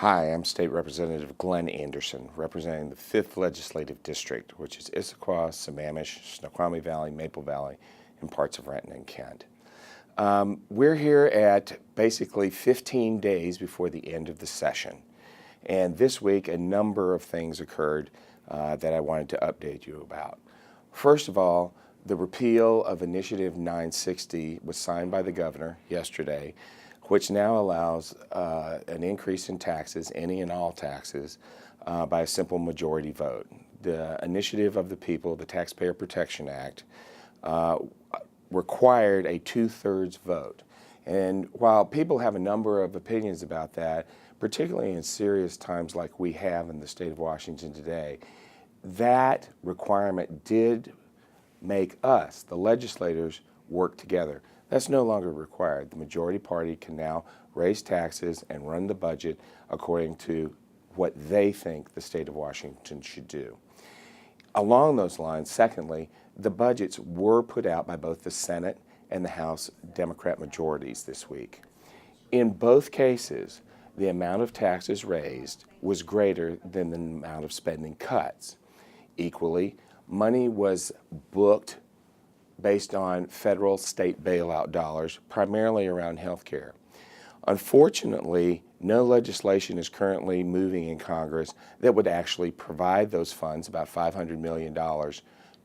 Hi, I'm State Representative Glenn Anderson, representing the 5th Legislative District, which is Issaquah, Sammamish, Snoqualmie Valley, Maple Valley, and parts of Renton and Kent. We're here at basically 15 days before the end of the session. And this week, a number of things occurred that I wanted to update you about. First of all, the repeal of Initiative 960 was signed by the governor yesterday, which now allows an increase in taxes, any and all taxes, by a simple majority vote. The initiative of the people, the Taxpayer Protection Act, required a 2/3 vote. And while people have a number of opinions about that, particularly in serious times like we have in the state of Washington today, that requirement did make us, the legislators, work together. That's no longer required. The majority party can now raise taxes and run the budget according to what they think the state of Washington should do. Along those lines, secondly, the budgets were put out by both the Senate and the House Democrat majorities this week. In both cases, the amount of taxes raised was greater than the amount of spending cuts. Equally, money was booked based on federal state bailout dollars, primarily around health care. Unfortunately, no legislation is currently moving in Congress that would actually provide those funds, about $500 million,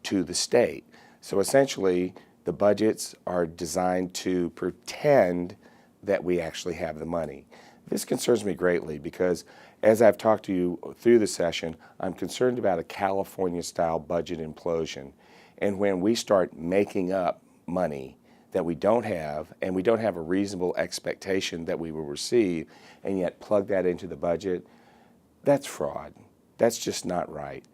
to the state. So essentially, the budgets are designed to pretend that we actually have the money. This concerns me greatly because, as I've talked to you through the session, I'm concerned about a California-style budget implosion. And when we start making up money that we don't have, and we don't have a reasonable expectation that we will receive, and yet plug that into the budget, that's fraud. That's just not right.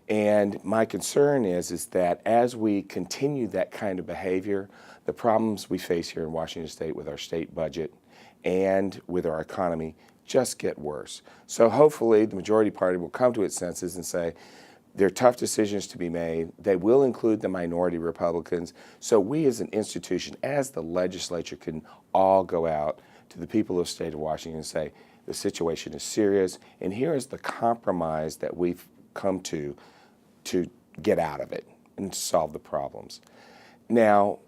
And my concern is that as we continue that kind of behavior, the problems we face here in Washington State with our state budget and with our economy just get worse. So hopefully the majority party will come to its senses and say, there are tough decisions to be made. They will include the minority Republicans. So we as an institution, as the legislature, can all go out to the people of the state of Washington and say, the situation is serious, and here is the compromise that we've come to get out of it and to solve the problems. Now,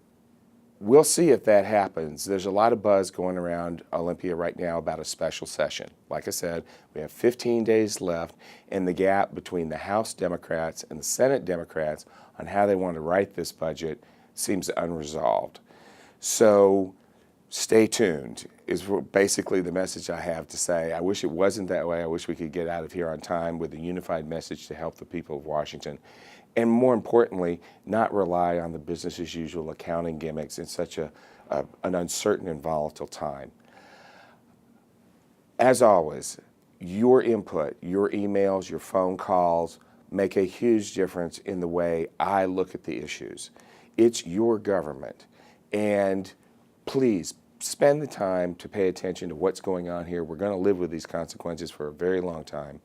we'll see if that happens. There's a lot of buzz going around Olympia right now about a special session. Like I said, we have 15 days left, and the gap between the House Democrats and the Senate Democrats on how they want to write this budget seems unresolved. So stay tuned is basically the message I have to say. I wish it wasn't that way. I wish we could get out of here on time with a unified message to help the people of Washington. And more importantly, not rely on the business as usual accounting gimmicks in such an uncertain and volatile time. As always, your input, your emails, your phone calls make a huge difference in the way I look at the issues. It's your government. And please spend the time to pay attention to what's going on here. We're going to live with these consequences for a very long time.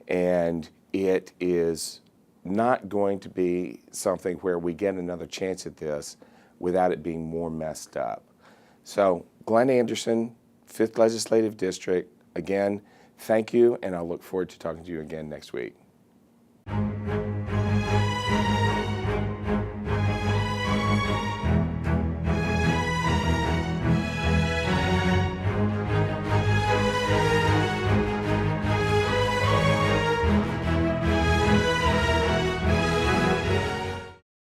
And it is not going to be something where we get another chance at this without it being more messed up. So, Glenn Anderson, 5th Legislative District, again, thank you, and I'll look forward to talking to you again next week.